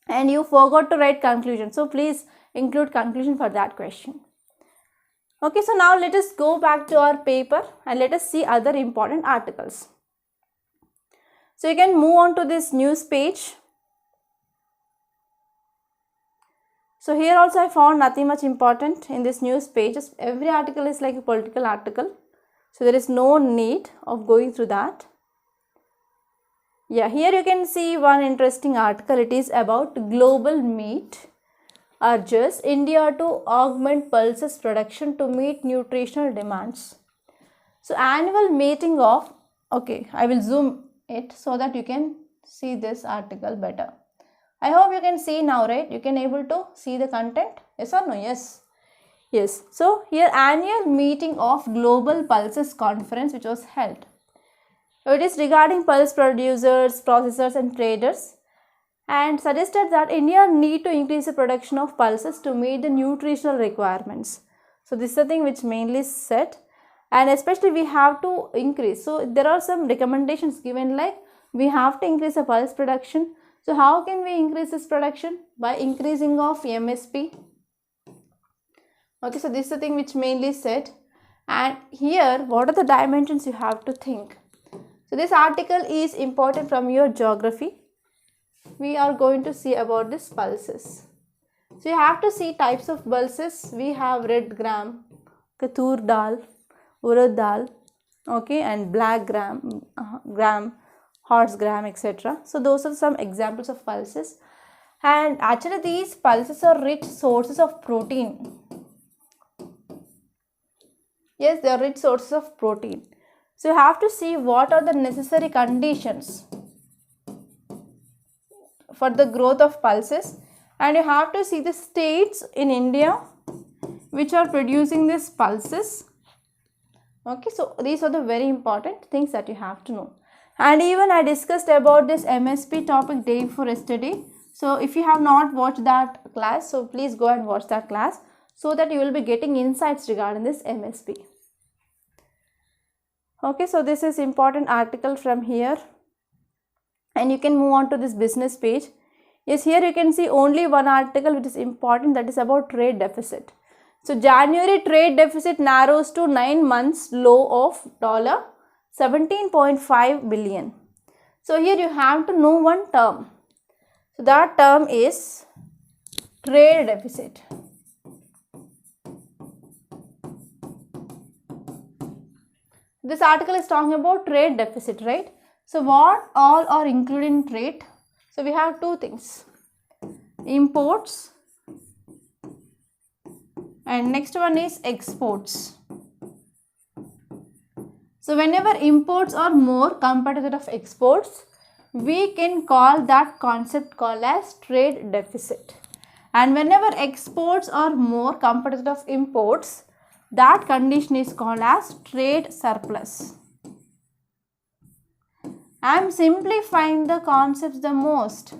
And you forgot to write conclusion, so please include conclusion for that question. Okay, so now let us go back to our paper and let us see other important articles. So you can move on to this news page. So here also I found nothing much important in this news page. Every article is like a political article, so there is no need of going through that. Yeah, here you can see one interesting article. It is about global meat urges India to augment pulses production to meet nutritional demands. So annual meeting of, okay, I will zoom it so that you can see this article better. I hope you can see now, right? You can able to see the content, yes or no? Yes. Yes. So here annual meeting of Global Pulses Conference which was held. It is regarding pulse producers, processors and traders, and suggested that India need to increase the production of pulses to meet the nutritional requirements. So this is the thing which mainly said, and especially we have to increase. So there are some recommendations given, like we have to increase the pulse production. So how can we increase this production? By increasing of MSP. Okay, so this is the thing which mainly said. And here what are the dimensions you have to think. So this article is important from your geography. We are going to see about this pulses. So you have to see types of pulses. We have red gram, katur dal, urad dal, okay, and black gram, horse gram, etc. So those are some examples of pulses. And actually these pulses are rich sources of protein. Yes, they are rich sources of protein. So you have to see what are the necessary conditions for the growth of pulses, and you have to see the states in India which are producing these pulses. Okay, so these are the very important things that you have to know. And even I discussed about this MSP topic day before yesterday. So if you have not watched that class, so please go and watch that class so that you will be getting insights regarding this MSP. Okay, so this is important article from here. And you can move on to this business page. Yes, here you can see only one article which is important, that is about trade deficit. So January trade deficit narrows to 9 months low of 17.5 billion. So here you have to know one term. So that term is trade deficit. This article is talking about trade deficit, right? So what all are included in trade? So we have two things, imports and next one is exports. So whenever imports are more compared to that of exports, we can call that concept called as trade deficit. And whenever exports are more compared to that of imports, that condition is called as trade surplus. I am simplifying the concepts the most.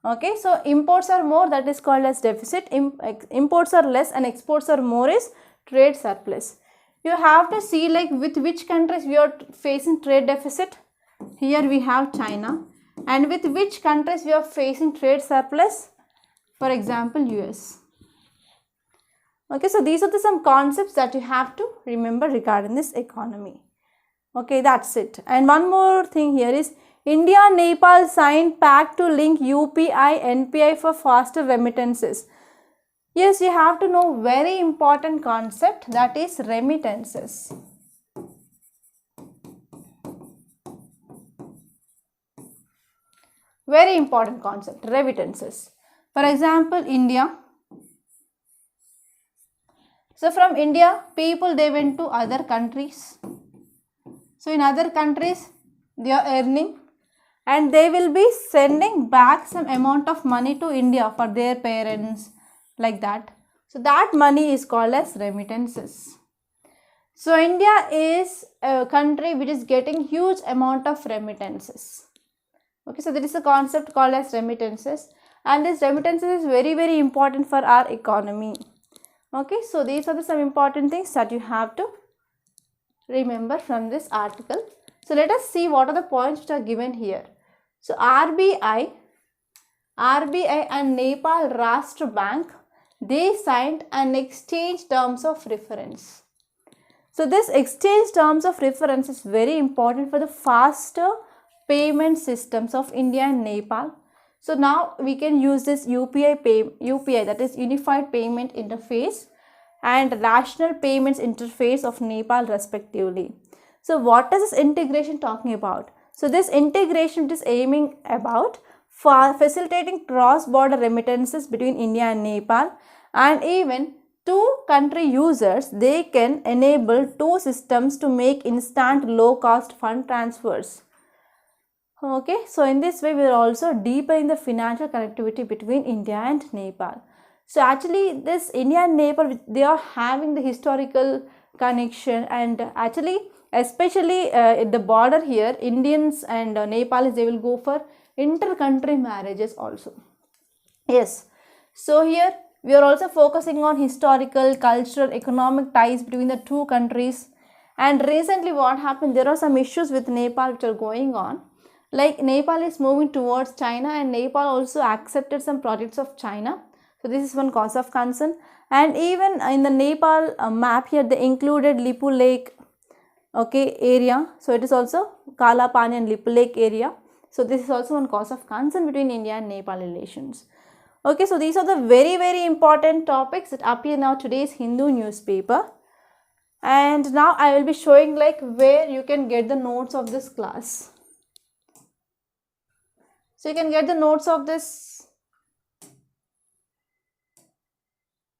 Okay, so imports are more, that is called as deficit. Imports are less and exports are more is trade surplus. You have to see like with which countries we are facing trade deficit. Here we have China, and with which countries we are facing trade surplus. For example, US. Okay, so these are some concepts that you have to remember regarding this economy. Okay, that's it. And one more thing here is India and Nepal signed pact to link UPI NPI for faster remittances. Yes, you have to know very important concept, that is remittances. Very important concept, remittances. For example, India. So from India, people they went to other countries. So in other countries, they are earning and they will be sending back some amount of money to India for their parents, like that. So that money is called as remittances. So India is a country which is getting huge amount of remittances. Okay, so there is a concept called as remittances, and this remittances is very important for our economy. Okay, so these are some important things that you have to remember from this article. So let us see what are the points which are given here. So RBI and Nepal Rashtra Bank, they signed an exchange terms of reference. So this exchange terms of reference is very important for the faster payment systems of India and Nepal. So now we can use this UPI, that is Unified Payment Interface, and National Payments Interface of Nepal respectively. So what is this integration talking about? So this integration is aiming about for facilitating cross-border remittances between India and Nepal, and even two country users, they can enable two systems to make instant low-cost fund transfers. Okay, so in this way we are also deepening the financial connectivity between India and Nepal. So actually this India and Nepal, they are having the historical connection, and actually especially at the border here, Indians and Nepalis, they will go for inter-country marriages also. Yes, so here we are also focusing on historical, cultural, economic ties between the two countries. And recently what happened, there are some issues with Nepal which are going on. Like Nepal is moving towards China, and Nepal also accepted some projects of China. So this is one cause of concern. And even in the Nepal map here, they included Lipu Lake, okay, area. So it is also Kala Pani and Lipu Lake area. So this is also one cause of concern between India and Nepal relations. Okay, so these are the very important topics that appear now today's Hindu newspaper. And now I will be showing like where you can get the notes of this class. So you can get the notes of this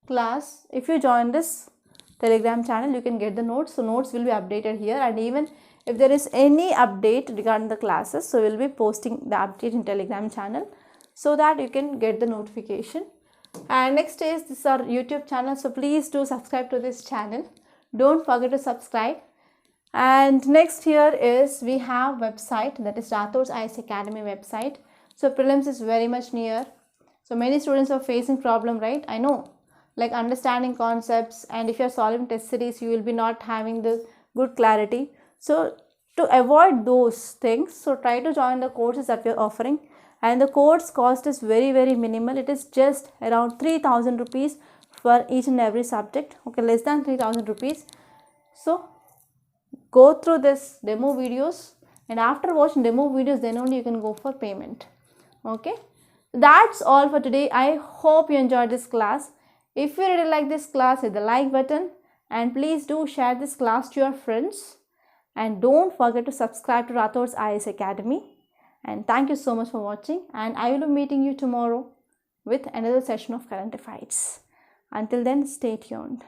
class. If you join this Telegram channel, you can get the notes. So notes will be updated here, and even if there is any update regarding the classes, so we will be posting the update in Telegram channel so that you can get the notification. And next is this our YouTube channel. So please do subscribe to this channel. Don't forget to subscribe. And next here is we have website, that is Rathods IS Academy website. So prelims is very much near. So many students are facing problem, right? I know, like understanding concepts, and if you are solving test series, you will be not having the good clarity. So to avoid those things, so try to join the courses that we are offering, and the course cost is very minimal. It is just around 3,000 rupees for each and every subject. Okay, less than 3,000 rupees. So go through this demo videos, and after watching demo videos, then only you can go for payment. Okay, that's all for today. I hope you enjoyed this class. If you really like this class, hit the like button, and please do share this class to your friends, and don't forget to subscribe to Rathods IAS Academy. And thank you so much for watching, and I will be meeting you tomorrow with another session of current affairs. Until then, stay tuned.